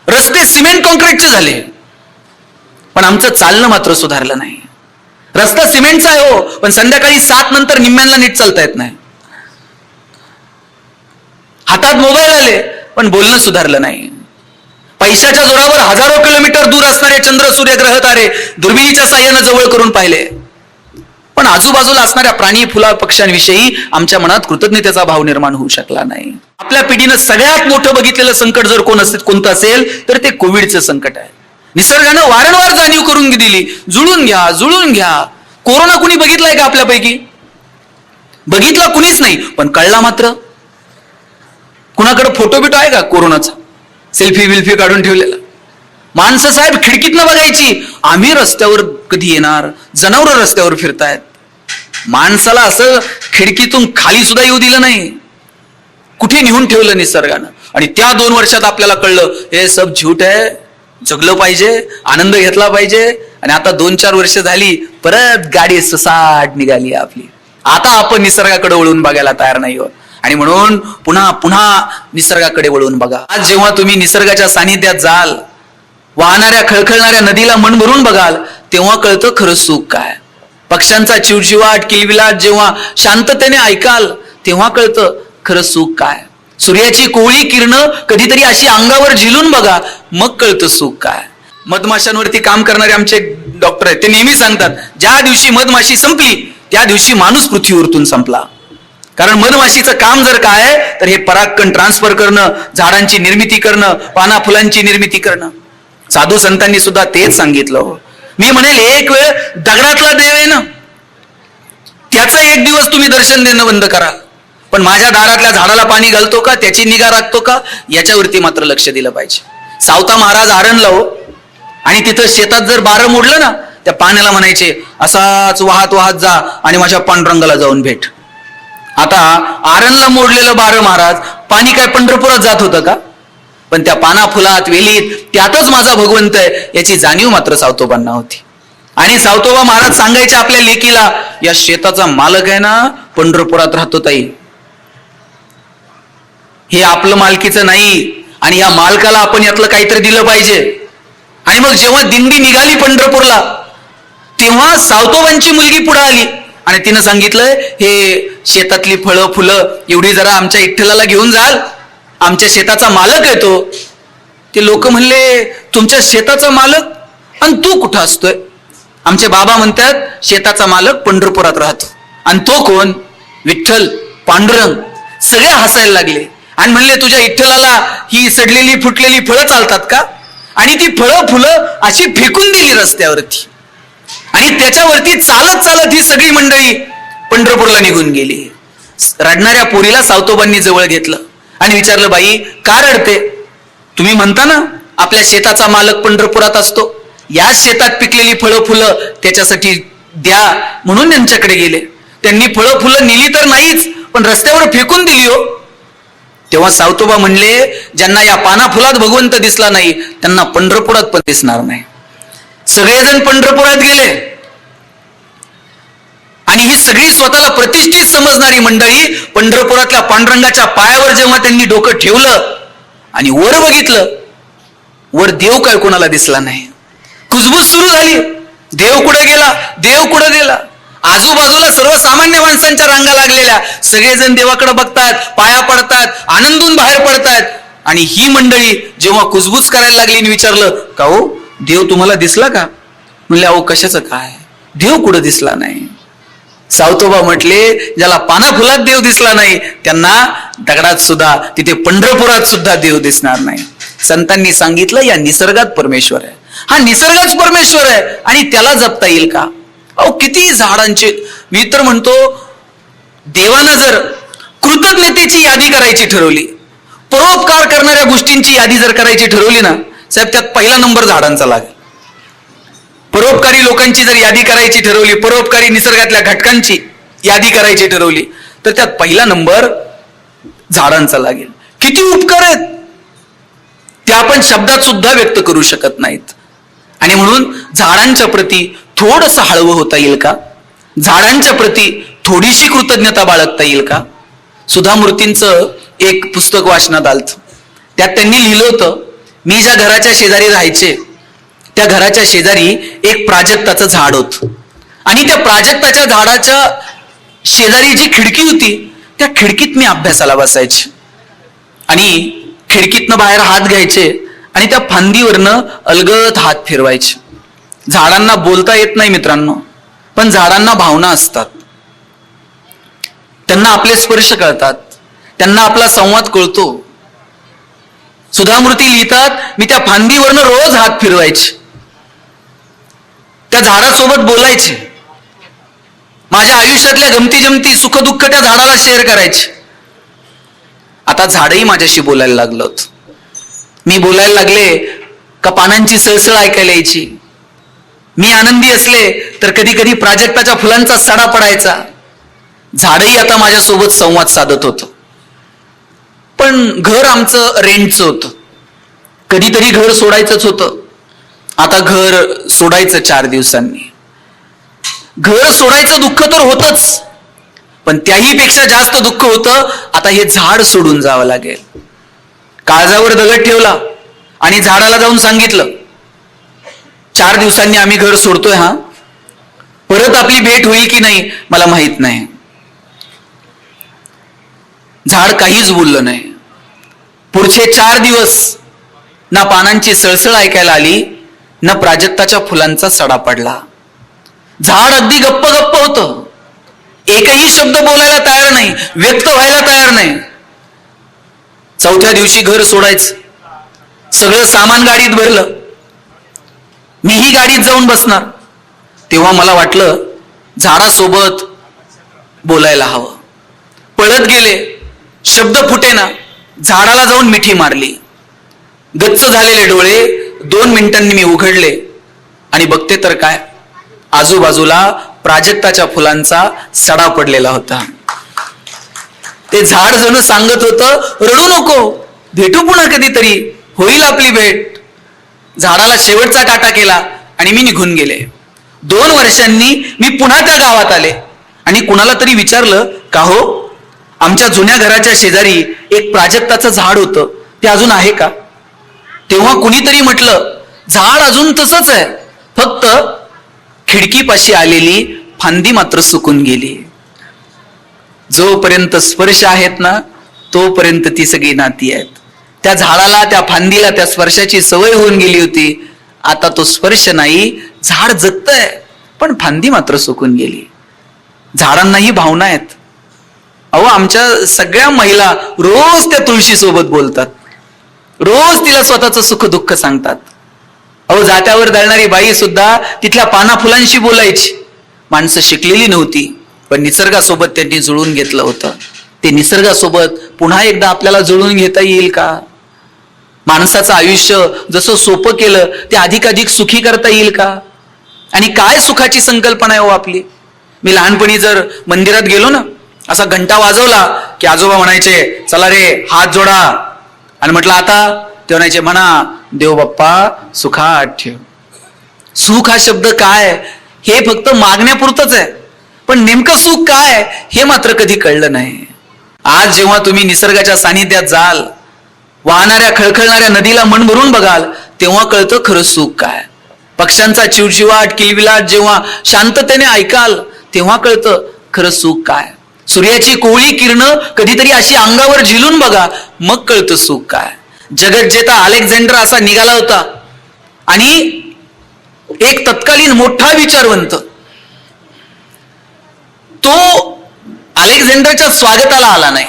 रस्ते सिमेंट कॉन्क्रीटचे झाले, पण आमचं चालणं मात्र सुधारलं नाही. रस्ता सिमेंटचा आहे हो, पण संध्याकाळी 7 नंतर निम्म्यांना नीट चालता येत नाही. हातात मोबाईल आले, पण बोलणं सुधारलं नाही. पैशाच्या जोरावर हजारो किलोमीटर दूर असणारे चंद्र, सूर्य, ग्रह, तारे दुर्बिणीच्या साह्यानं जवळ करून पाहिले, पण आजूबाजूला असणाऱ्या प्राणी, फुला, पक्ष्यांविषयी आमच्या मनात कृतज्ञतेचा भाव निर्माण होऊ शकला नाही. आपल्या पिढीनं सगळ्यात मोठं बघितलेलं संकट जर कोणतं असेल तर ते कोविडचं संकट आहे. निसर्गानं वारंवार जाणीव करून दिली, जुळून घ्या, जुळून घ्या. कोरोना कुणी बघितलाय का आपल्यापैकी? बघितला कुणीच नाही, पण कळला मात्र. कुणाकडे फोटो बिटो आहे का कोरोनाचा? सेल्फी विल्फी काढून ठेवलेला. माणसं साहेब खिडकीतनं बघायची, आम्ही रस्त्यावर कधी येणार, जनावर रस्त्यावर फिरतायत. माणसाला असं खिडकीतून खाली सुद्धा येऊ दिलं नाही. कुठे नेऊन ठेवलं निसर्गानं. आणि त्या 2 वर्षात आपल्याला कळलं हे सब झूट आहे, जगलं पाहिजे, आनंद घेतला पाहिजे. आणि आता 2-4 वर्ष झाली, परत गाडी सुसाट निघाली आपली. आता आपण निसर्गाकडे वळून बघायला तयार नाही आहोत. आणि म्हणून पुन्हा पुन्हा निसर्गाकडे वळून बघा. आज जेव्हा तुम्ही निसर्गाच्या सानिध्यात जाल, वाहणाऱ्या खळखळणाऱ्या नदीला मन भरून बघाल, तेव्हा कळतं खरं सुख काय. पक्ष्यांचा चिवचिवाट, किलबिलाट जेव्हा शांततेने ऐकाल, तेव्हा कळतं खरं सुख काय. सूर्याची कोवळी किरणं कधीतरी अशी अंगावर झिलून बघा, मग कळतं सुख काय. मधमाशांवरती काम करणारे आमचे डॉक्टर आहेत, ते नेहमी सांगतात, ज्या दिवशी मधमाशी संपली त्या दिवशी माणूस पृथ्वीवरतून संपला. कारण मधमाशीचं काम जर काय आहे तर हे परागकण ट्रान्सफर करणं, झाडांची निर्मिती करणं, पाना फुलांची निर्मिती करणं. साधू संतांनी सुद्धा तेच सांगितलं. मी म्हणेल एक वेळ दगडातला देव आहे ना, त्याचं एक दिवस तुम्ही दर्शन देणं बंद करा, पण माझ्या दारातल्या झाडाला पाणी घालतो का, त्याची निगा राखतो का, याच्यावरती मात्र लक्ष दिलं पाहिजे. सावता महाराज आरणला हो, आणि तिथं शेतात जर बारं मोडलं ना, त्या पाण्याला म्हणायचे असाच वाहत वाहत जा आणि माझ्या पांडुरंगाला जाऊन भेट. आता आरणला मोडलेलं बारं महाराज पाणी काय पंढरपुरात जात होतं का? पण त्या पाना फुलात वेलीत त्यातच माझा भगवंत आहे याची जाणीव मात्र सावतोबांना होती. आणि सावतोबा महाराज सांगायचे आपल्या लेकीला, या शेताचा मालक आहे ना पंढरपुरात राहतो ताई, हे आपलं मालकीचं नाही, आणि या मालकाला आपण यातलं काहीतरी दिलं पाहिजे. आणि मग जेव्हा दिंडी निघाली पंढरपूरला, तेव्हा सावतोबांची मुलगी पुढे आली आणि तिनं सांगितलं, हे शेतातली फळं फुलं एवढी जरा आमच्या विठ्ठलाला घेऊन जाल, आमच्या शेताचा मालक आहे तो. ते लोक म्हणले, तुमच्या शेताचा मालक, आणि तू कुठं असतोय? आमचे बाबा म्हणतात, शेताचा मालक पंढरपुरात राहतो. आणि तो कोण? विठ्ठल, पांडुरंग. सगळे हसायला लागले आणि म्हणले, तुझ्या विठ्ठलाला ही सडलेली फुटलेली फळं चालतात का? आणि ती फळं फुलं अशी फेकून दिली रस्त्यावरती, आणि त्याच्यावरती चालत चालत ही सगळी मंडळी पंढरपूरला निघून गेली. रडणाऱ्या पोरीला सावतोबांनी जवळ घेतलं आणि विचारलं, बाई का रडते? तुम्ही म्हणता ना आपल्या शेताचा मालक पंढरपुरात असतो, या शेतात पिकलेली फळं फुलं त्याच्यासाठी द्या म्हणून त्यांच्याकडे गेले. त्यांनी फळं फुलं नेली तर नाहीच, पण रस्त्यावर फेकून दिली हो. तेव्हा सावतोबा म्हणले, ज्यांना या पाना फुलात भगवंत दिसला नाही त्यांना पंढरपुरात पण दिसणार नाही. सगळेजण पंढरपुरात गेले, आणि ही सगळी स्वतःला प्रतिष्ठित समजणारी मंडळी पंढरपुरातल्या पांडुरंगाच्या पायावर जेव्हा त्यांनी डोकं ठेवलं आणि वर बघितलं, वर देव काय कोणाला दिसला नाही. कुजबूज सुरू झाली, देव कुठे गेला, देव कुठे गेला. आजूबाजूला सर्वसामान्य माणसांच्या रांगा लागलेल्या, सगळेजण देवाकडे बघतात, पाया पडतात, आनंदून बाहेर पडतात. आणि ही मंडळी जेव्हा कुजबूज करायला लागली आणि विचारलं, का हो देव तुम्हाला दिसला का? म्हणले, अहो कशाचं काय, देव कुठं दिसला नाही. सावतोबा म्हटले, ज्याला पाना फुलात देव दिसला नाही त्यांना दगडात सुद्धा, तिथे पंढरपुरात सुद्धा देव दिसणार नाही. संतांनी सांगितलं, या निसर्गात परमेश्वर आहे, हा निसर्गच परमेश्वर आहे, आणि त्याला जपता येईल का? अहो किती झाडांचे. मी तर म्हणतो, देवानं जर कृतज्ञतेची यादी करायची ठरवली, परोपकार करणाऱ्या गोष्टींची यादी जर करायची ठरवली ना साहेब, त्यात पहिला नंबर झाडांचा लागेल. परोपकारी लोकांची जर यादी करायची ठरवली, परोपकारी निसर्गातल्या घटकांची यादी करायची ठरवली, तर त्यात पहिला नंबर झाडांचा लागेल. किती उपकार आहेत ते आपण शब्दात सुद्धा व्यक्त करू शकत नाहीत. आणि म्हणून झाडांच्या प्रती थोडंसं हळवं होता येईल का? झाडांच्या प्रती थोडीशी कृतज्ञता बाळगता येईल का? सुधा मूर्तींचं एक पुस्तक वाचनात आलं, त्यात त्यांनी लिहिलं होतं मी ज्या घराच्या शेजारी राहायचे त्या घराच्या शेजारी एक प्राजक्ताचं झाड होतं आणि त्या प्राजक्ताच्या झाडाच्या शेजारी जी खिडकी होती त्या खिडकीत मी अभ्यासाला बसायचे आणि खिडकीतनं बाहेर हात घ्यायचे आणि त्या फांदीवरनं अलगद हात फिरवायचे. झाडांना बोलता येत नाही मित्रांनो, पण झाडांना भावना असतात. त्यांना आपले स्पर्श कळतात, त्यांना आपला संवाद कळतो. सुधामूर्ती लिहितात, मी त्या फांदीवरनं रोज हात फिरवायचे, त्या झाडासोबत बोलायचे, माझ्या आयुष्यातल्या गमती जमती सुख दुःख त्या झाडाला शेअर करायचे. आता झाडही माझ्याशी बोलायला लागलं होतं. मी बोलायला लागले का पानांची सळसळ ऐकायला यायची. मी आनंदी असले तर कधी कधी प्राजक्ताच्या फुलांचा सडा पडायचा. झाडही आता माझ्यासोबत संवाद साधत होतं. पण घर आमचं रेंटचं होतं, कधीतरी घर सोडायचंच होतं. आता घर सोडायचं 4 दिवसांनी. घर सोडायचं दुःख तर होतच, पण त्याही पेक्षा जास्त दुःख होतं आता हे झाड सोडून जावं लागेल. काळजावर दगड ठेवला आणि झाडाला जाऊन सांगितलं, 4 दिवसांनी आम्ही घर सोडतोय, हा परत आपली भेट होईल की नाही मला माहित नाही. झाड काहीच बोललं नाही. पुढचे 4 दिवस ना पानांची सळसळ ऐकायला आली, ना प्राजक्ताच्या फुलांचा सडा पडला. झाड अगदी गप्प गप्प होतं. एकही शब्द बोलायला तयार नाही, व्यक्त व्हायला तयार नाही. 4थ्या दिवशी घर सोडायचं, सगळं सामान गाडीत भरलं. मीही गाडीत जाऊन बसणार. तेव्हा मला वाटलं झाडासोबत बोलायला हवं. पळत गेले, शब्द फुटेना. झाडाला जाऊन मिठी मारली. गच्च झालेले डोळे 2 मिनिटांनी मी उघडले आणि बघते तर काय, आजूबाजूला प्राजक्ताच्या फुलांचा सडा पडलेला होता. ते झाड जणू सांगत होतं, रडू नको, भेटू पुन्हा कधीतरी, होईल आपली भेट. झाडाला शेवटचा टाटा केला आणि मी निघून गेले. 2 वर्षांनी मी पुन्हा त्या गावात आले आणि कुणाला तरी विचारलं, का हो, आमच्या जुन्या घराच्या शेजारी एक प्राजक्ताचं झाड होतं, ते अजून आहे का? तेव्हा कुणीतरी म्हटलं, झाड अजून तसंच आहे, फक्त खिडकीपाशी आलेली फांदी मात्र सुकून गेली. जोपर्यंत स्पर्श आहेत ना तोपर्यंत ती सगळी नाती आहेत. त्या झाडाला, त्या फांदीला त्या स्पर्शाची सवय होऊन गेली होती. आता तो स्पर्श नाही, झाड जगतंय, पण फांदी मात्र सुकून गेली. झाडांनाही भावना आहेत. अहो, आमच्या सगळ्या महिला रोज त्या तुळशी सोबत बोलतात, रोज तिला स्वतःचं सुख दुःख सांगतात. अहो, जात्यावर दळणारी बाई सुद्धा तिथल्या पाना फुलांशी बोलायची. माणसं शिकलेली नव्हती, पण निसर्गासोबत त्यांनी जुळून घेतलं होतं. ते निसर्गासोबत पुन्हा एकदा आपल्याला जुळून घेता येईल का? माणसाचं आयुष्य जसं सोपं केलं ते अधिकाधिक सुखी करता येईल का? आणि काय सुखाची संकल्पना आहे हो आपली. मी लहानपणी जर मंदिरात गेलो ना, असा घंटा वाजवला की आजोबा म्हणायचे, चला रे हात जोडा, आणि म्हटलं आता, ते म्हणायचे, म्हणा देव बाप्पा सुखात ठेव. सुख हा शब्द काय, हे फक्त मागण्यापुरतच आहे, पण नेमकं सुख काय हे मात्र कधी कळलं नाही. आज जेव्हा तुम्ही निसर्गाच्या सानिध्यात जाल, वाहणाऱ्या खळखळणाऱ्या नदीला मन भरून बघाल, तेव्हा कळतं खरं सुख काय. पक्ष्यांचा चिवचिवाट किलबिलाट जेव्हा शांततेने ऐकाल, तेव्हा कळतं खरं सुख काय. सूर्याची कोवळी किरणं कधीतरी अशी अंगावर झिलून बघा, मग कळतं सुख काय. जगज्जेता अलेक्झांडर असा निघाला होता आणि एक तत्कालीन मोठा विचारवंत, तो अलेक्झांडरच्या स्वागताला आला नाही.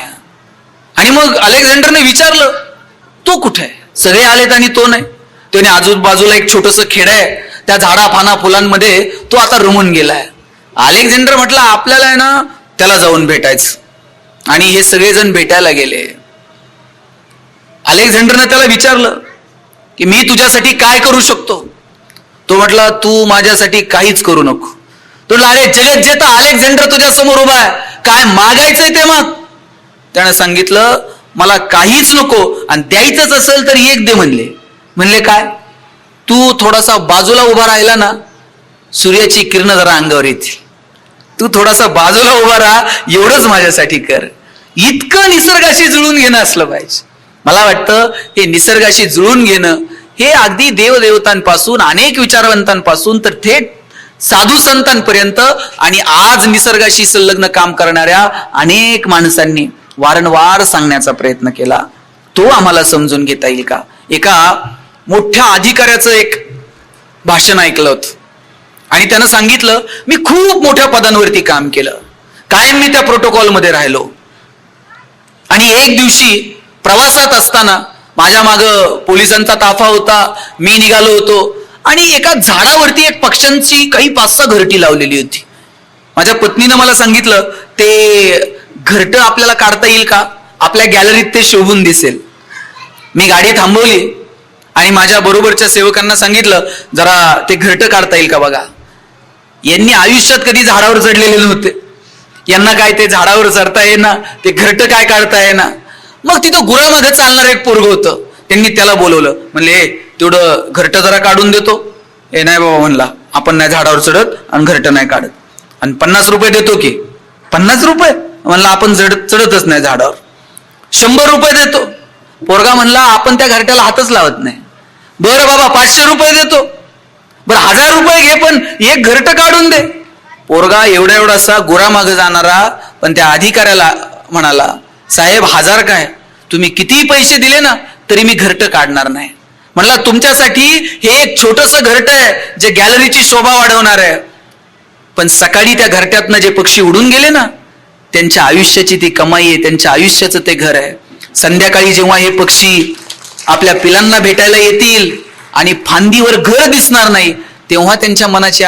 आणि मग अलेक्झांडरने विचारलं, तो कुठे आहे? सगळे आलेत आणि तो नाही. त्याने आजूबाजूला एक छोटस खेड आहे, त्या झाडा फाना फुलांमध्ये तो आता रमून गेलाय. अलेक्झांडर म्हटलं, आपल्याला आहे ना त्याला जाऊन भेटायचं. आणि हे सगळेजण भेटायला गेले. अलेक्झांडरने त्याला विचारलं की मी तुझ्यासाठी काय करू शकतो? तो म्हटला, तू माझ्यासाठी काहीच करू नको. तो म्हटला, अरे जगज्जेता अलेक्झांडर तुझ्या समोर उभा आहे, काय मागायचंय ते माग. त्याने सांगितलं, मला काहीच नको, आणि द्यायचंच असेल तर एक दे म्हणले. म्हणले काय? तू थोडासा बाजूला उभा राहिला ना, सूर्याची किरण जरा अंगावर येतील. तू थोडासा बाजूला उभा राहा, एवढंच माझ्यासाठी कर. इतकं निसर्गाशी जुळून घेणं असलं पाहिजे. मला वाटतं हे निसर्गाशी जुळून घेणं हे अगदी देवदेवतांपासून, अनेक विचारवंतांपासून तर थेट साधू संतांपर्यंत आणि आज निसर्गाशी संलग्न काम करणाऱ्या अनेक माणसांनी वारंवार सांगण्याचा प्रयत्न केला. तो आम्हाला समजून घेता येईल का? एका मोठ्या अधिकाऱ्याचं एक भाषण ऐकलं होतं आणि त्यानं सांगितलं, मी खूप मोठ्या पदांवरती काम केलं, कायम मी त्या प्रोटोकॉलमध्ये राहिलो, आणि एक दिवशी प्रवासात असताना माझ्या मागं पोलिसांचा ताफा होता, मी निघालो होतो आणि एका झाडावरती एक पक्ष्यांची काही 5-6 घरटी लावलेली होती. माझ्या पत्नीनं मला सांगितलं, ते घरटं आपल्याला काढता येईल का? आपल्या गॅलरीत ते शोभून दिसेल. मी गाडी थांबवली आणि माझ्या बरोबरच्या सेवकांना सांगितलं, जरा ते घरटं काढता येईल का बघा. यांनी आयुष्यात कधी झाडावर चढलेले नव्हते, यांना काय ते झाडावर चढता येईना, ते घरटं काय काढता येईना. मग तिथं गुरामध्ये चालणार एक पोरग होतं, त्यांनी त्याला बोलवलं, म्हणले तेवढं घरटं जरा काढून देतो. हे नाही बाबा म्हणला, आपण नाही झाडावर चढत आणि घरटं नाही काढत, आणि 50 रुपये देतो की. 50 रुपये म्हणला, आपण चढतच नाही झाडावर. 100 रुपये देतो. पोरगा म्हणला, आपण त्या घरट्याला हातच लावत नाही. बरं बाबा 500 रुपये देतो. बरं 1000 रुपये घे, पण एक घरटं काढून दे. पोरगा एवढासा गुरामागे जाणारा पण त्या अधिकाऱ्याला म्हणाला, साहेब 1000 काय, तुम्ही किती पैसे दिले ना तरी मी घरटं काढणार नाही. म्हणला, तुमच्यासाठी हे एक छोटस घरटं आहे जे गॅलरीची शोभा वाढवणार आहे, पण सकाळी त्या घरट्यातनं जे पक्षी उडून गेले ना, त्यांच्या आयुष्याची ती कमाई आहे, त्यांच्या आयुष्याचं ते घर आहे. संध्याकाळी जेव्हा हे पक्षी आपल्या पिलांना भेटायला येतील आणि फांदीवर घर दिसणार नाही, तेव्हा त्यांच्या मनाची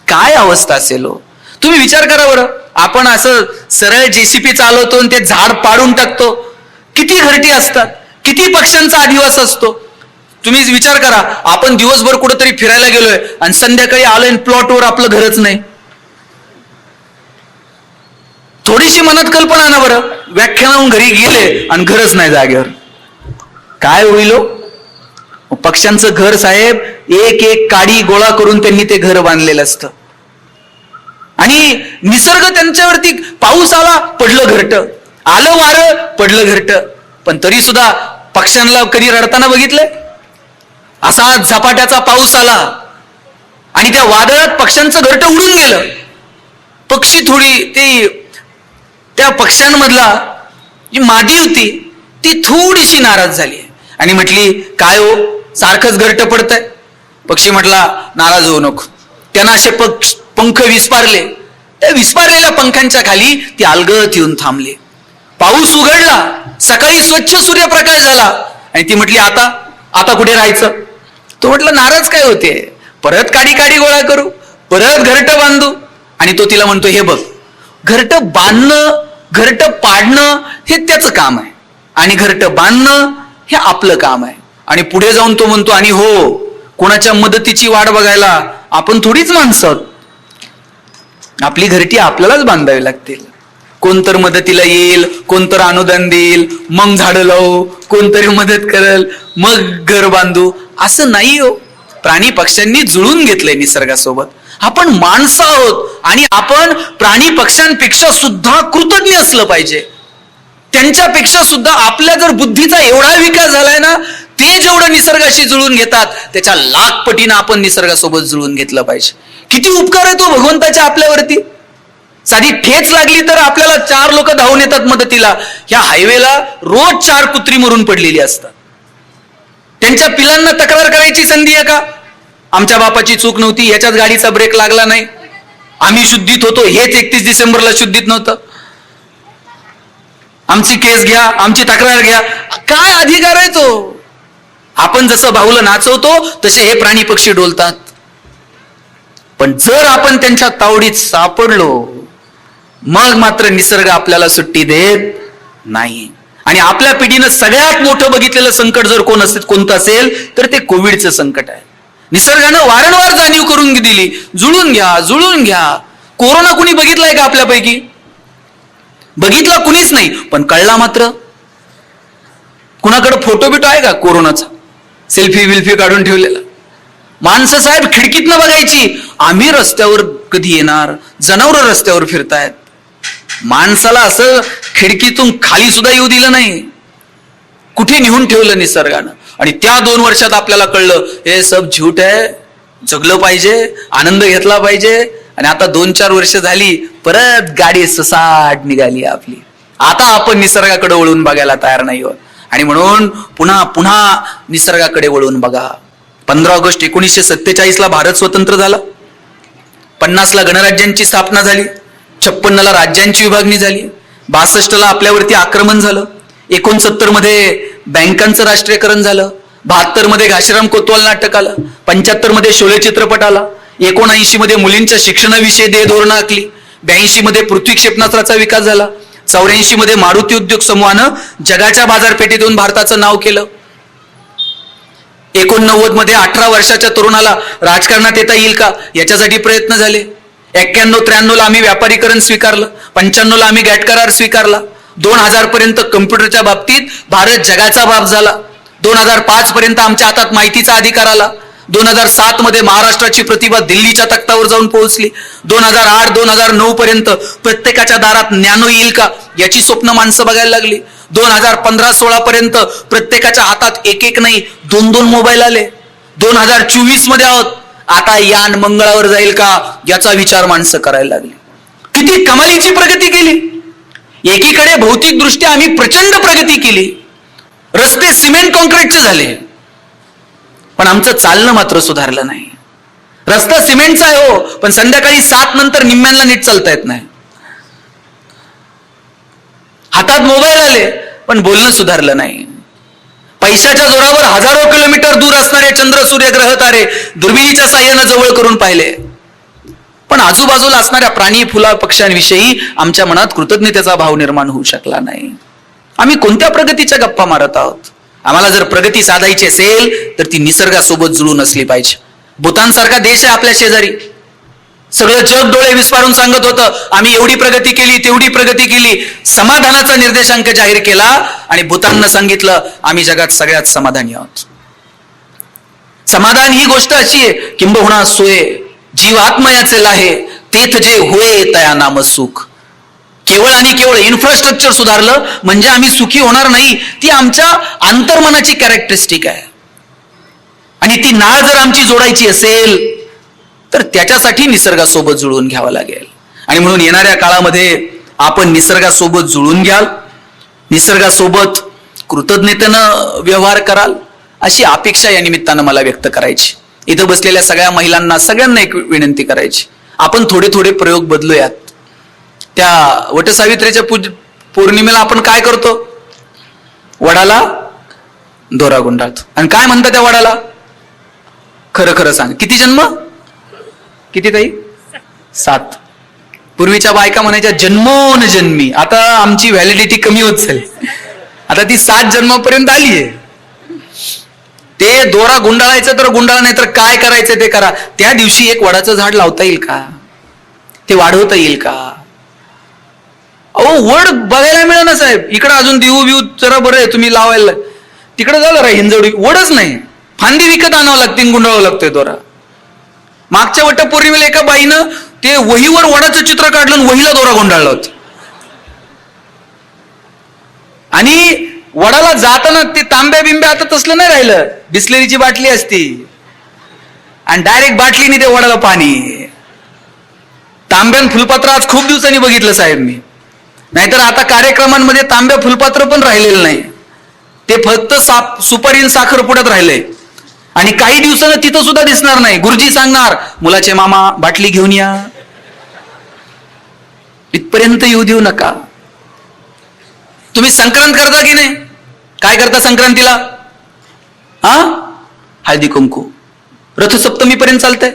काय अवस्था असेल हो. तुम्ही विचार करा बरं, आपण असं सरळ JCP चालवतो आणि ते झाड पाडून टाकतो, किती घरटी असतात, किती पक्ष्यांचा अधिवास असतो. तुम्ही विचार करा, आपण दिवसभर कुठेतरी फिरायला गेलोय आणि संध्याकाळी आलोय प्लॉटवर आपलं घरच नाही. थोडीशी मनात कल्पना ना बरं, व्याख्यानाहून घरी गेले आणि घरच नाही जागेवर, काय होईल हो. पक्ष्यांचं घर साहेब, एक एक काडी गोळा करून त्यांनी ते घर बांधलेलं असतं, आणि निसर्ग त्यांच्यावरती, पाऊस आला पडलं घरटं, आलं वारं पडलं घरटं, पण तरी सुद्धा पक्ष्यांना कधी रडताना बघितलंय? असा झपाट्याचा पाऊस आला आणि त्या वादळात पक्ष्यांचं घरटं उडून गेलं. पक्षी थोडी त्या पक्ष्यांमधला जी मादी होती ती थोडीशी नाराज झाली आणि म्हटली, काय हो सारखंच घरटं पडतंय. पक्षी म्हटला, नाराज होऊ नको. त्यांना असे पंख विस्पारले, त्या विस्पारलेल्या पंखांच्या खाली ती अलगद येऊन थांबले. पाऊस उघडला, सकाळी स्वच्छ सूर्यप्रकाश झाला आणि ती म्हटली, आता कुठे राहायचं. तो म्हटलं, नाराज काय होते, परत काडी गोळा करू, परत घरटं बांधू. आणि तो तिला म्हणतो, हे बघ, घरटं बांधणं घरटं पाडणं हे त्याचं काम आहे आणि घरटं बांधणं हे आपलं काम आहे. आणि पुढे जाऊन तो म्हणतो, आणि हो, कोणाच्या मदतीची वाट बघायला आपण थोडीच माणसं आहोत, आपली घरटी आपल्यालाच बांधावी लागतील. कोणतर मदतीला येईल, कोणतर अनुदान देईल, मग झाडं लावू, कोणतरी मदत करेल, मग घर बांधू, असं नाही हो. प्राणी पक्ष्यांनी जुळून घेतलंय निसर्गासोबत. आपण माणसं आहोत आणि आपण प्राणी पक्ष्यांपेक्षा सुद्धा कृतज्ञ असलं पाहिजे. त्यांच्यापेक्षा सुद्धा आपल्या जर बुद्धीचा एवढा विकास झालाय ना, ते जेवढं निसर्गाशी जुळून घेतात त्याच्या लाख पटीनं आपण निसर्गासोबत जुळून घेतलं पाहिजे. किती उपकार आहे तो भगवंताच्या आपल्यावरती. साधी ठेच लागली तर आपल्याला 4 लोक धावून येतात मदतीला. ह्या हायवेला रोज 4 कुत्री मरून पडलेली असतात. त्यांच्या पिलांना तक्रार करायची संधी आहे का? आमच्या बापाची चूक नव्हती, याच्याच गाडीचा ब्रेक लागला नाही, आम्ही शुद्धीत होतो, हेच 31 डिसेंबरला शुद्धीत नव्हतं, आमची केस घ्या, आमची तक्रार घ्या. काय अधिकार आहे तो? आपण जसं बाहुलं नाचवतो तसे हे प्राणी पक्षी डोलतात. पण जर आपण त्यांच्या तावडीत सापडलो, मग मात्र निसर्ग आपल्याला सुट्टी देत नाही. आणि आपल्या पिढीनं सगळ्यात मोठं बघितलेलं संकट जर कोणतं असेल तर ते कोविडचं संकट आहे. निसर्गानं वारंवार जाणीव करून दिली, जुळून घ्या, जुळून घ्या. कोरोना कुणी बघितलाय का आपल्यापैकी? बघितला कुणीच नाही, पण कळला मात्र. कुणाकडे फोटो बिटो आहे का कोरोनाचा? सेल्फी विल्फी काढून ठेवलेला. माणसं साहेब खिडकीतनं बघायची, आम्ही रस्त्यावर कधी येणार, जनावर रस्त्यावर फिरतायत. माणसाला असं खिडकीतून खाली सुद्धा येऊ दिलं नाही. कुठे नेऊन ठेवलं निसर्गानं. आणि त्या 2 वर्षात आपल्याला कळलं हे सब झूट आहे, जगलं पाहिजे, आनंद घेतला पाहिजे. आणि आता 2-4 वर्ष झाली, परत गाडी ससाट निघाली आपली. आता आपण निसर्गाकडे वळून बघायला तयार नाही आहोत. आणि म्हणून पुन्हा पुन्हा निसर्गाकडे वळून बघा. 15 ऑगस्ट 1947 ला भारत स्वतंत्र झाला. 50 ला गणराज्यांची स्थापना झाली. 56 ला राज्यांची विभागणी झाली. 62 ला आपल्यावरती आक्रमण झालं. 69 मध्ये बँकांचं राष्ट्रीयकरण झालं. 72 मध्ये घाशीराम कोतवाल नाटक आलं. 75 मध्ये शोले चित्रपट आला. 79 मध्ये मुलींच्या शिक्षणाविषयी धोरणं आखली. 82 मध्ये पृथ्वी क्षेपणास्त्राचा विकास झाला. 84 मध्ये मारुती उद्योग समूहानं जगाच्या बाजारपेठेतून भारताचं नाव केलं. 89 मध्ये 18 वर्षाच्या तरुणाला राजकारणात येता येईल का याच्यासाठी प्रयत्न झाले. 91-93 ला आम्ही व्यापारीकरण स्वीकारलं. 95 ला आम्ही गॅट करार स्वीकारला. 2000 पर्यंत कम्प्युटरच्या बाबतीत भारत जगाचा बाप झाला. 2005 पर्यंत आमच्या हातात माहितीचा अधिकार आला. 2007 मध्ये महाराष्ट्राची प्रतिभा दिल्लीच्या तख्तावर जाऊन पोहोचली. 2008-2009 पर्यंत प्रत्येकाच्या दारात नॅनो येईल का याची स्वप्न माणसं बघायला लागली. 2015-16 पर्यंत प्रत्येकाच्या हातात एक नाही 2-2 मोबाईल आले. 2024 मध्ये आहोत, आता यान मंगळावर जाईल का याचा विचार माणसं करायला लागली. किती कमालीची प्रगती केली. एकीकडे भौतिक दृष्ट्या आम्ही प्रचंड प्रगती केली. रस्ते सिमेंट कॉन्क्रीटचे झाले, पण आमचं चालणं मात्र सुधारलं नाही. रस्ता सिमेंटचा आहे हो, पण संध्याकाळी 7 नंतर निम्म्यांना नीट चालता येत नाही. हातात मोबाईल आले, पण बोलणं सुधारलं नाही. पैशाच्या जोरावर हजारो किलोमीटर दूर असणारे चंद्र, सूर्य, ग्रह, तारे दुर्बिणीच्या साह्यानं जवळ करून पाहिले, पण आजूबाजूला असणाऱ्या प्राणी, फुला, पक्ष्यांविषयी आमच्या मनात कृतज्ञतेचा भाव निर्माण होऊ शकला नाही. आम्ही कोणत्या प्रगतीच्या गप्पा मारत आहोत? आम्हाला जर प्रगती साधायची असेल तर ती निसर्गासोबत जुळून असली पाहिजे. भूतानसारखा देश आहे आपल्या शेजारी. सगळं जग डोळे विस्फारून सांगत होतं आम्ही एवढी प्रगती केली, तेवढी प्रगती केली. समाधानाचा निर्देशांक जाहीर केला आणि भूताननं सांगितलं आम्ही जगात सगळ्यात समाधानी आहोत. समाधान ही गोष्ट अशी आहे, किंबहुना सोय जीव आत्मयाचे लाहे तेथ जे होय तया नाम सुख. केवळ आणि केवळ इन्फ्रास्ट्रक्चर सुधारलं म्हणजे आम्ही सुखी होणार नाही. ती आमच्या अंतर्मनाची कॅरेक्टरिस्टिक आहे. आणि ती नाळ जर आमची जोडायची असेल तर त्याच्यासाठी निसर्गासोबत जुळून घ्यावं लागेल. आणि म्हणून येणाऱ्या काळामध्ये आपण निसर्गासोबत जुळून घ्याल, निसर्गासोबत कृतज्ञतेनं व्यवहार कराल, अशी अपेक्षा या निमित्तानं मला व्यक्त करायची. इथं बसलेल्या सगळ्या महिलांना, सगळ्यांना एक विनंती करायची, आपण थोडे थोडे प्रयोग बदलूयात. त्या वटसावित्रीच्या पौर्णिमेला आपण काय करतो? वडाला दोरा गुंडाळतो. आणि काय म्हणतात त्या वडाला? खरं खरं सांग, किती जन्म? किती ताई? 7. पूर्वीच्या बायका म्हणायच्या जन्मोन जन्मी. आता आमची व्हॅलिडिटी कमी होत चालली, आता ती 7 जन्मापर्यंत आली आहे. ते दोरा गुंडाळायचं तर गुंडाळा, नाही तर काय करायचं ते करा. त्या दिवशी एक वडाचं झाड लावता येईल का? ते वाढवता येईल का? अहो वड बघायला मिळेल ना साहेब. इकडं अजून देऊ बिऊ जरा बरं आहे तुम्ही लावायला, तिकडे झालं रा हिंजवडी, वडच नाही. फांदी विकत आणावं लागते, गुंडाळावं लागतंय दोरा. मागच्या वटपौर्णिमेला एका बाईनं ते वहीवर वडाचं चित्र काढलं आणि वहीला दोरा गुंडाळला होता. आणि वडाला जाताना ते तांब्या बिंब्या आता तसलं नाही राहिलं, बिस्लेरीची बाटली असती आणि डायरेक्ट बाटलीने ते वडाला पाणी. तांब्यान फुलपात्र आज खूप दिवसांनी बघितलं साहेब मी. नाहीतर आता कार्यक्रमांमध्ये तांब्या फुलपात्र पण राहिलेलं नाही, ते फक्त सुपारी साखर पुड्यात राहिलंय. आणि काही दिवसानं तिथं सुद्धा दिसणार नाही. गुरुजी सांगणार मुलाचे मामा बाटली घेऊन या. इथपर्यंत येऊ देऊ नका. तुम्ही संक्रांत करता की नाही? काय करता संक्रांतीला? हळदी कुंकू. रथसप्तमी पर्यंत चालतंय.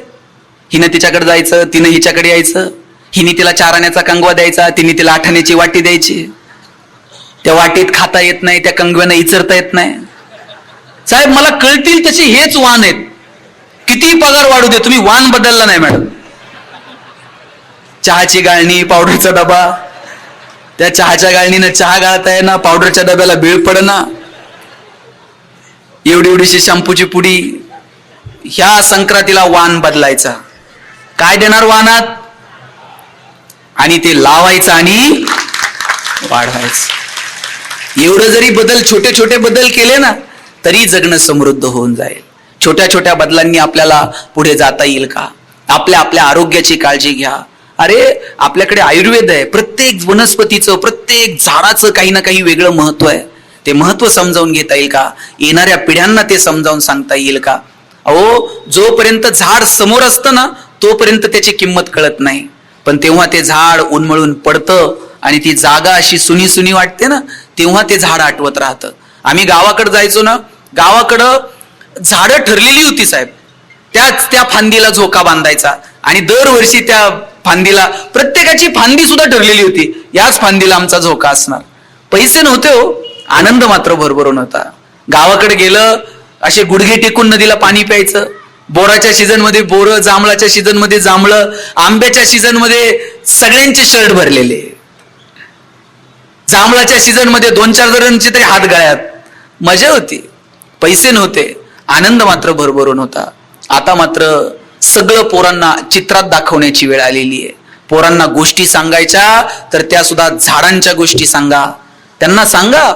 हिनं तिच्याकडे जायचं, तिनं हिच्याकडे यायचं. हिने तिला 4 आण्याचा कंगवा द्यायचा, तिने तिला 8 आण्याची वाटी द्यायची. त्या वाटीत खाता येत नाही, त्या कंगव्यानं इचरता येत नाही. साहेब मला कळतील तसे हेच वाण आहेत. किती पगार वाढू दे, तुम्ही वाण बदलला नाही मॅडम. चहाची गाळणी, पावडरचा डबा, त्या चहाच्या गाळणीनं चहा गाळता येईना, पावडरच्या डब्याला बीळ पडना, एवढी एवढीशी शॅम्पूची पुडी. ह्या संक्रांतीला वाण बदलायचा. काय देणार वाणात? आणि ते लावायचं आणि वाढवायचं. एवढं जरी बदल, छोटे छोटे बदल केले ना, तरी जगणं समृद्ध होऊन जाईल. छोट्या छोट्या बदलांनी आपल्याला पुढे जाता येईल का? आपल्या आरोग्याची काळजी घ्या. अरे आपल्याकडे आयुर्वेद आहे. प्रत्येक वनस्पतीचं, प्रत्येक झाडाचं काही ना काही वेगळं महत्व आहे. ते महत्व समजावून घेता येईल का? येणाऱ्या पिढ्यांना ते समजावून सांगता येईल का? अहो, जोपर्यंत झाड समोर असतं ना, तोपर्यंत त्याची किंमत कळत नाही. पण तेव्हा ते झाड उन्मळून पडतं आणि ती जागा अशी सुनी सुनी वाटते ना, तेव्हा ते झाड आठवत राहतं. आम्ही गावाकडे जायचो ना, गावाकडं झाडं ठरलेली होती साहेब. त्या फांदीला झोका बांधायचा आणि दरवर्षी त्या फांदीला, प्रत्येकाची फांदी सुद्धा ठरलेली होती, याच फांदीला आमचा झोका असणार. पैसे नव्हते हो, आनंद मात्र भरभरून होता. गावाकडे गेलं, असे गुडघे टेकून नदीला पाणी प्यायचं. बोराच्या सीझन मध्ये बोरं, जांभळाच्या सीझन मध्ये जांभळं, आंब्याच्या सीझन मध्ये सगळ्यांचे शर्ट भरलेले, जांभळाच्या सीझन मध्ये 2-4 जणांचे तरी हात गळ्यात. मजा होती. पैसे नव्हते, आनंद मात्र भरभरून होता. आता मात्र सगळं पोरांना चित्रात दाखवण्याची वेळ आलेली आहे. पोरांना गोष्टी सांगायच्या तर त्या सुद्धा झाडांच्या गोष्टी सांगा. त्यांना सांगा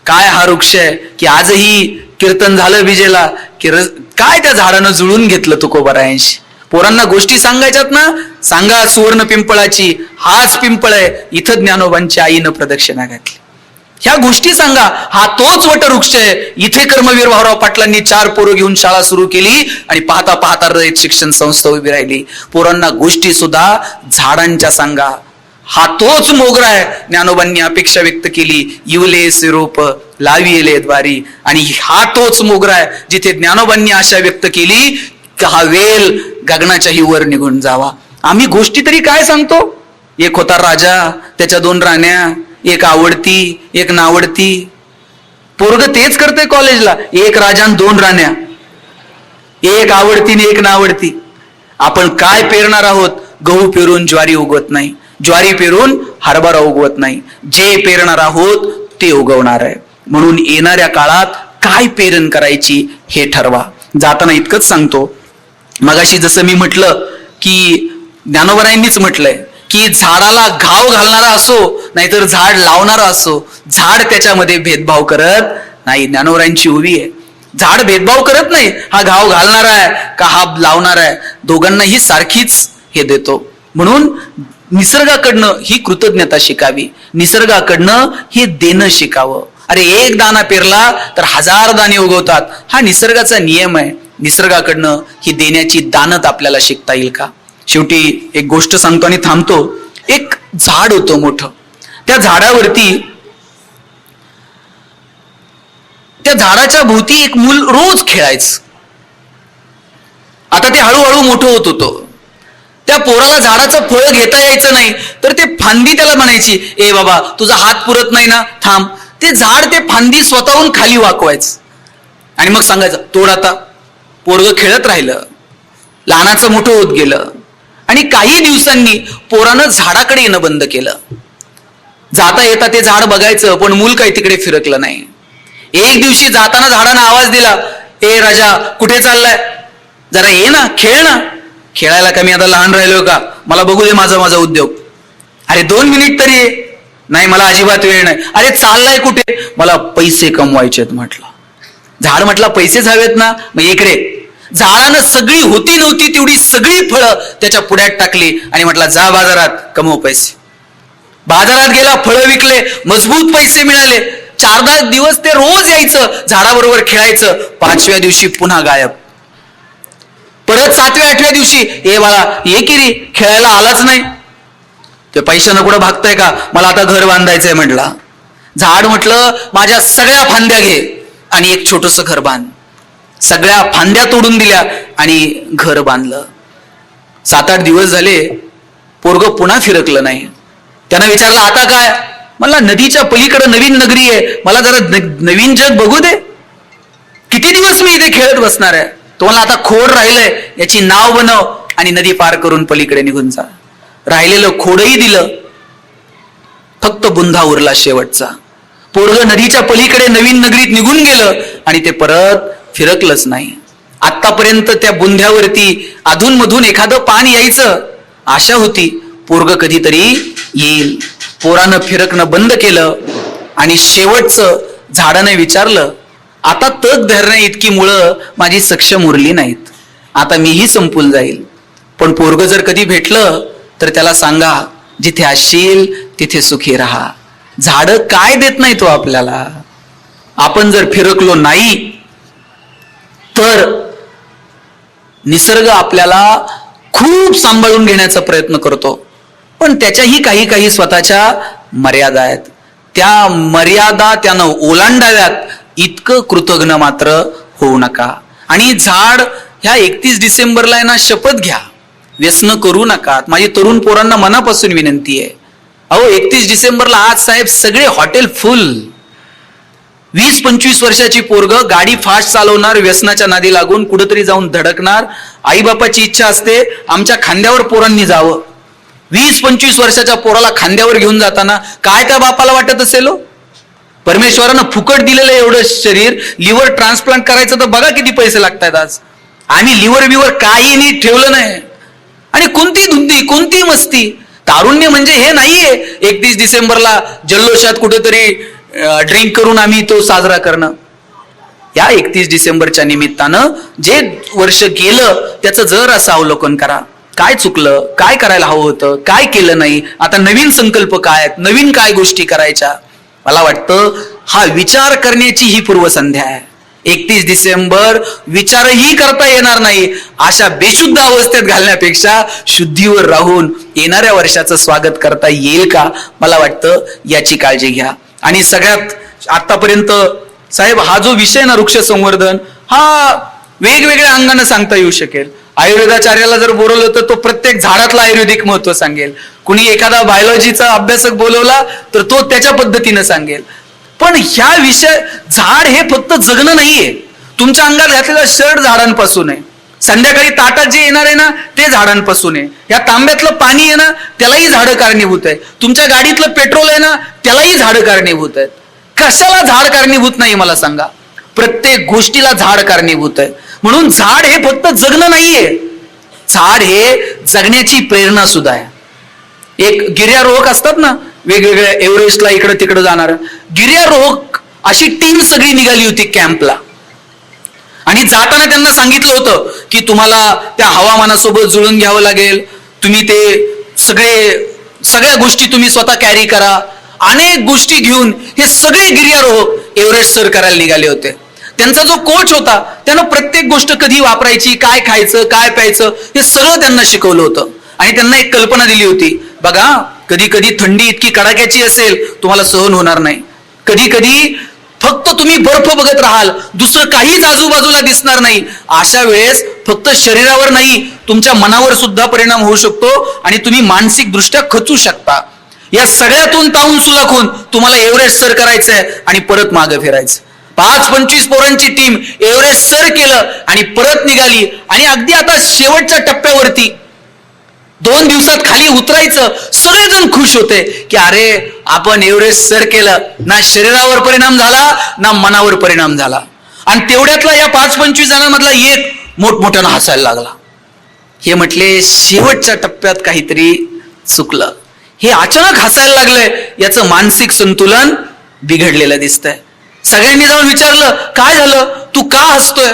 काय हा वृक्ष आहे, की आजही कीर्तन झालं विजेला, की काय त्या झाडानं जुळून घेतलं तुकोबारायांशी. पोरांना गोष्टी सांगायच्यात ना, सांगा सुवर्ण पिंपळाची, हाच पिंपळ आहे, इथं ज्ञानोबांच्या आईनं प्रदक्षिणा घातली. ह्या गोष्टी सांगा, हा तोच वटवृक्ष आहे, इथे कर्मवीर भाऊराव पाटलांनी 4 पोरं घेऊन शाळा सुरू केली आणि पाहता पाहता रयत शिक्षण संस्था उभी राहिली. पोरांना गोष्टी सुद्धा झाडांच्या सांगा. हा तोच मोगरा आहे, ज्ञानोबांनी अपेक्षा व्यक्त केली, इवले सिरोप लाविले द्वारी. आणि हा तोच मोगरा आहे जिथे ज्ञानोबांनी आशा व्यक्त केली की हा वेल गगनाच्याही वर निघून जावा. आम्ही गोष्टी तरी काय सांगतो? एक होता राजा, त्याच्या 2 राण्या, एक आवडती एक नावडती. पोरग तेच करते कॉलेजला, एक राजा 2 राण्या, एक आवडती आणि एक नावडती. आपण काय पेरणार आहोत? गहू पेरून ज्वारी उगवत नाही, ज्वारी पेरून हरभरा उगवत नाही. जे पेरणार आहोत ते उगवणार आहे. म्हणून येणाऱ्या काळात काय पेरण करायची हे ठरवा. जाताना इतकंच सांगतो, मगाशी जसं मी म्हटलं की ज्ञानोबारायांनीच म्हटलंय की झाडाला घाव घालणारा असो नाहीतर झाड लावणारा असो, झाड त्याच्यामध्ये भेदभाव करत नाही. ज्ञानोबारायांची उभी आहे, झाड भेदभाव करत नाही. हा घाव घालणारा आहे का हा लावणारा आहे, दोघांनाही सारखीच हे देतो. म्हणून निसर्गाकडनं ही कृतज्ञता शिकावी, निसर्गाकडनं हे देणं शिकावं. अरे एक दाणा पेरला तर 1000 दाणे उगवतात, हा निसर्गाचा नियम आहे. निसर्गाकडनं ही देण्याची दानत आपल्याला शिकता येईल का? शेवटी एक गोष्ट सांगतो आणि थांबतो. एक झाड होतं मोठं, त्या झाडावरती, त्या झाडाच्या भोवती एक मूल रोज खेळायचं. आता ते हळूहळू मोठं होत होतं. त्या पोराला झाडाचं फळ घेता यायचं नाही, तर ते फांदी त्याला म्हणायची, ए बाबा तुझा हात पुरत नाही ना, थांब. ते झाड ते फांदी स्वतःहून खाली वाकवायचं आणि मग सांगायचं तोड आता. पोरग खेळत राहिलं, लहानाचं मोठं होत गेलं आणि काही दिवसांनी पोरानं झाडाकडे येणं बंद केलं. जाता येता ते झाड बघायचं, पण मूल काही तिकडे फिरकलं नाही. एक दिवशी जाताना झाडानं आवाज दिला, ए राजा कुठे चाललाय, जरा ये ना, खेळ ना. खेळायला का मी आता लहान राहिलो का, मला बघू दे माझा उद्योग. अरे 2 मिनिट तरी ये. नाही मला अजिबात वेळ नाही. अरे चाललाय कुठे, मला पैसे कमवायचेत म्हटलं. झाड म्हटलं पैसेच हवेत ना, मग इकडे. झाडानं सगळी होती नव्हती तेवढी सगळी फळं त्याच्या पुढ्यात टाकली आणि म्हटलं जा बाजारात कमव पैसे. बाजारात गेला, फळं विकले, मजबूत पैसे मिळाले. 4-10 दिवस ते रोज यायचं, झाडाबरोबर खेळायचं. 5व्या दिवशी पुन्हा गायब. परत 7व्या-8व्या दिवशी, ए बाळा ये की रे, खेळायला आलाच नाही. ते पैशानं कुठं भागताय का, मला आता घर बांधायचंय म्हटला. झाड म्हटलं माझ्या सगळ्या फांद्या घे आणि एक छोटंसं घर बांध. सगळ्या फांद्या तोडून दिल्या आणि घर बांधलं. 7-8 दिवस झाले, पोरग पुन्हा फिरकलं नाही. त्यानं विचारलं आता काय, मला नदीच्या पलीकडे नवीन नगरी आहे, मला जरा नवीन जग बघू दे. किती दिवस मी इथे खेळत बसणार आहे. तो मला आता खोड राहिलंय, याची नाव बनव आणि नदी पार करून पलीकडे निघून जा. राहिलेलं खोडही दिलं, फक्त बुंधा उरला शेवटचा. पोरग नदीच्या पलीकडे नवीन नगरीत निघून गेलं आणि ते परत फिरकलंच नाही. आतापर्यंत त्या बुंध्यावरती अधूनमधून एखादं पान यायचं, आशा होती पोरग कधीतरी येईल. पोरानं फिरकणं बंद केलं आणि शेवटचं झाडाने विचारलं, आता तग धरण्या इतकी मुळं माझी सक्षम उरली नाहीत, आता मीही संपून जाईल. पण पोरग जर कधी भेटलं तर त्याला सांगा, जिथे असशील तिथे सुखी राहा. झाड काय देत नाही तो आपल्याला. आपण जर फिरकलो नाही तर निसर्ग आपल्याला खूप सांभाळून घेण्याचा प्रयत्न करतो, पण त्याच्याही काही काही स्वतःच्या मर्यादा आहेत. त्या मर्यादा त्यानं ओलांडाव्यात इतकं कृतज्ञ मात्र होऊ नका. आणि झाड ह्या 31 डिसेंबरला आहे ना, शपथ घ्या, व्यसन करू नका. माझी तरुण पोरांना मनापासून विनंती आहे. अहो 31 डिसेंबरला आज साहेब सगळे हॉटेल फुल. 20-25 वर्षाची पोरग गाडी फास्ट चालवणार, व्यसनाच्या नादी लागून कुठेतरी जाऊन धडकणार. आईबापाची इच्छा असते आमच्या खांद्यावर पोरांनी जावं. 20-25 वर्षाच्या पोराला खांद्यावर घेऊन जाताना काय त्या बापाला वाटत असेल हो? परमेश्वरानं फुकट दिलेलं एवढं शरीर, लिव्हर ट्रान्सप्लांट करायचं तर बघा किती पैसे लागतात आज. आम्ही लिव्हर बिव्हर काही नीट ठेवलं नाही. आणि कोणती धुंदी, कोणती मस्ती. तारुण्य म्हणजे हे नाहीये 31 डिसेंबरला जल्लोषात कुठेतरी ड्रिंक करून आम्ही तो साजरा करणं. या 31 डिसेंबरच्या निमित्तानं जे वर्ष गेलं त्याचं जर असं अवलोकन करा. काय चुकलं, काय करायला हवं होतं, काय केलं नाही, आता नवीन संकल्प काय आहेत, नवीन काय गोष्टी करायच्या. मला वाटतं हा विचार करण्याची ही पूर्वसंध्या आहे. 31 डिसेंबर विचारही करता येणार नाही अशा बेशुद्ध अवस्थेत घालण्यापेक्षा शुद्धीवर राहून येणाऱ्या वर्षाचं स्वागत करता येईल का, मला वाटतं याची काळजी घ्या. आणि सगळ्यात आतापर्यंत साहेब हा जो विषय ना, वृक्ष संवर्धन, हा वेगवेगळ्या अंगाने सांगता येऊ शकेल. आयुर्वेदाचार्याला जर बोलवलं तर तो प्रत्येक झाडातलं आयुर्वेदिक महत्व सांगेल. कुणी एखादा बायोलॉजीचा अभ्यासक बोलवला तर तो त्याच्या पद्धतीनं सांगेल. पण ह्या विषय, झाड हे फक्त जगणं नाहीये. तुमच्या अंगात घातलेला शर्ट झाडांपासून आहे, संध्याकाळी ताटात जे येणार आहे ना ते झाडांपासून आहे, या तांब्यातलं पाणी आहे ना त्यालाही झाडं कारणीभूत आहे, तुमच्या गाडीतलं पेट्रोल आहे ना त्यालाही झाडं कारणीभूत आहेत. कशाला झाड कारणीभूत नाही मला सांगा? प्रत्येक गोष्टीला झाड कारणीभूत आहे. म्हणून झाड हे फक्त जगणं नाहीये, झाड हे जगण्याची प्रेरणा सुद्धा आहे. एक गिर्यारोहक असतात ना, वेगवेगळ्या एव्हरेस्टला इकडं तिकडं जाणार गिर्यारोहक, अशी टीम सगळी निघाली होती कॅम्पला. आणि जाताना त्यांना सांगितलं होतं की तुम्हाला त्या हवामानासोबत जुळून घ्यावं लागेल, तुम्ही ते सगळ्या गोष्टी तुम्ही स्वतः कॅरी करा. अनेक गोष्टी घेऊन हे सगळे गिर्यारोहक एव्हरेस्ट सर करायला निघाले होते. त्यांचा जो कोच होता त्यानं प्रत्येक गोष्ट कधी वापरायची, काय खायचं, काय प्यायचं, हे सगळं त्यांना शिकवलं होतं. आणि त्यांना एक कल्पना दिली होती, बघा कधी कधी थंडी इतकी कडाक्याची असेल तुम्हाला सहन होणार नाही, कधी कधी फक्त तुम्ही बर्फ बघत राहाल, दुसरं काहीच आजूबाजूला दिसणार नाही. अशा वेळेस फक्त शरीरावर नाही तुमच्या मनावर सुद्धा परिणाम होऊ शकतो आणि तुम्ही मानसिक दृष्ट्या खचू शकता. या सगळ्यातून तावून सुलाखून तुम्हाला एव्हरेस्ट सर करायचंय आणि परत मागे फिरायचं. 5-25 पोरांची टीम एव्हरेस्ट सर केलं आणि परत निघाली. आणि अगदी आता शेवटच्या टप्प्यावरती 2 दिवसात खाली उतरायचं, सगळेजण खुश होते की अरे आपण एव्हरेस्ट सर केलं, ना शरीरावर परिणाम झाला ना मनावर परिणाम झाला. आणि तेवढ्यातला या 5-25 जणांमधला एक मोठमोठ्यानं हसायला लागला. हे म्हटले शेवटच्या टप्प्यात काहीतरी चुकलं, हे अचानक हसायला लागलंय, याचं मानसिक संतुलन बिघडलेलं दिसतंय. सगळ्यांनी जाऊन विचारलं काय झालं, तू का हसतोय?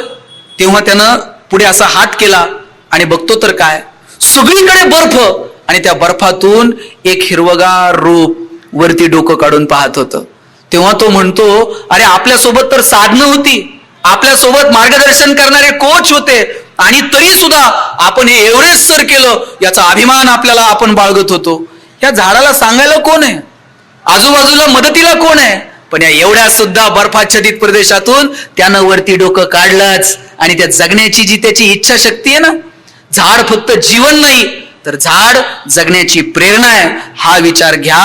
तेव्हा त्यानं पुढे असा हात केला आणि बघतो तर काय, सगळीकडे बर्फ आणि त्या बर्फातून एक हिरवगार रूप वरती डोकं काढून पाहत होतं. तेव्हा तो म्हणतो, अरे आपल्यासोबत तर साधनं होती, आपल्यासोबत मार्गदर्शन करणारे कोच होते, आणि तरी सुद्धा आपण हे एव्हरेस्ट सर केलं याचा अभिमान आपल्याला आपण बाळगत होतो. या झाडाला सांगायला कोण आहे, आजूबाजूला मदतीला कोण आहे? पण या एवढ्या सुद्धा बर्फाच्छादित प्रदेशातून त्यानं वरती डोकं काढलंच. आणि त्या जगण्याची जी त्याची इच्छाशक्ती आहे ना, झाड फक्त जीवन नाही तर झाड जगण्याची प्रेरणा आहे, हा विचार घ्या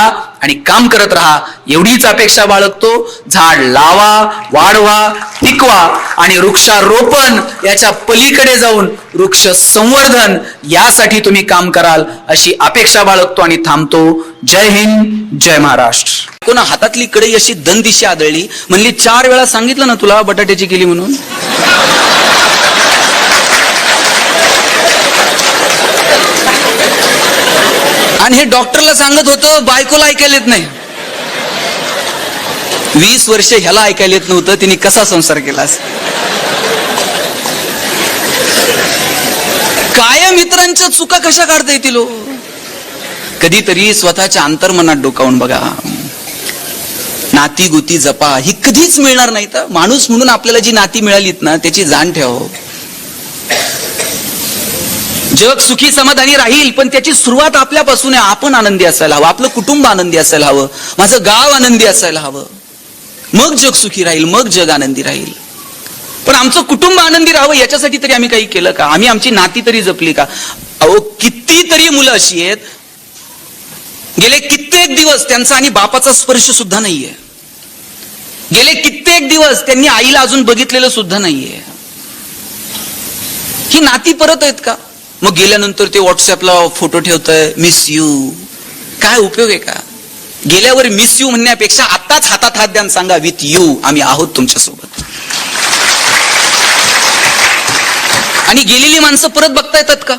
आणि काम करत राहा, एवढीच अपेक्षा बाळगतो. झाड लावा, वाढवा, टिकवा आणि वृक्षारोपण याच्या पलीकडे जाऊन वृक्ष संवर्धन यासाठी तुम्ही काम कराल अशी अपेक्षा बाळगतो आणि थांबतो. जय हिंद, जय महाराष्ट्र. कोणा हातातली कढई अशी दंदिशी आदळली, म्हणली 4 वेळा सांगितलं ना तुला बटाट्याची केली म्हणून. आणि हे डॉक्टरला सांगत होतं, बायकोला ऐकायला येत नाही. 20 वर्ष ह्याला ऐकायला येत नव्हतं, तिने कसा संसार केला? कायम इतरांच्या चुका कशा काढता येतील? कधीतरी स्वतःच्या अंतर्मनात डोकावून बघा. नाती गोती जपा, ही कधीच मिळणार नाही. तर माणूस म्हणून आपल्याला जी नाती मिळालीत ना, त्याची जाण ठेव. जग सुखी समाधानी राहील, पण त्याची सुरुवात आपल्यापासून आहे. आपण आनंदी असायला हवं, आपलं कुटुंब आनंदी असायला हवं, माझं गाव आनंदी असायला हवं. मग जग सुखी राहील, मग जग आनंदी राहील. पण आमचं कुटुंब आनंदी राहावं याच्यासाठी तरी आम्ही काही केलं का? आम्ही आमची नाती तरी जपली का? अहो, कितीतरी मुलं अशी आहेत, गेले कित्येक दिवस त्यांचा आणि बापाचा स्पर्श सुद्धा नाहीये. गेले कित्येक दिवस त्यांनी आईला अजून बघितलेलं सुद्धा नाहीये. ही नाती परत आहेत का? मग गेल्यानंतर ते व्हॉट्सअपला फोटो ठेवतंय, मिस यू. काय उपयोग आहे का? गेल्यावर मिस यू म्हणण्यापेक्षा आताच हातात हात द्या आणि सांगा, विथ यू आम्ही आहोत तुमच्यासोबत. आणि गेलेली माणसं परत बघता येतात का?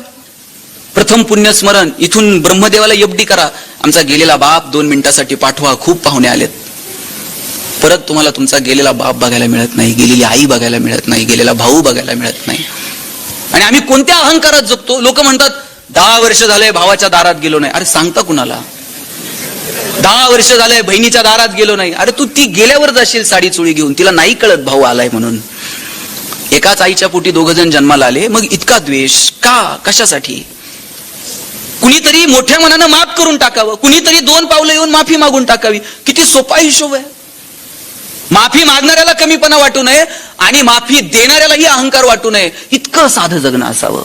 प्रथम पुण्यस्मरण, इथून ब्रह्मदेवाला एफडी करा, आमचा गेलेला बाप 2 मिनिटासाठी पाठवा, खूप पाहुणे आलेत. परत तुम्हाला तुमचा गेलेला बाप बघायला मिळत नाही, गेलेली आई बघायला मिळत नाही, गेलेला भाऊ बघायला मिळत नाही. आणि आम्ही कोणत्या अहंकारात जगतो? लोक म्हणतात 10 वर्ष झालंय भावाच्या दारात गेलो नाही. अरे सांगता कुणाला? 10 वर्ष झालंय बहिणीच्या दारात गेलो नाही. अरे तू ती गेल्यावर जाशील साडी चोळी घेऊन, तिला नाही कळत भाऊ आलाय म्हणून. एकाच आईच्या पोटी 2 जण जन्माला आले, मग इतका द्वेष का? कशासाठी? कुणीतरी मोठ्या मनानं माफ करून टाकावं, कुणीतरी 2 पावलं येऊन माफी मागून टाकावी. किती सोपा हिशोब आहे. माफी मागणाऱ्याला कमीपणा वाटू नये आणि माफी देणाऱ्यालाही अहंकार वाटू नये, इतकं साधं जगणं असावं.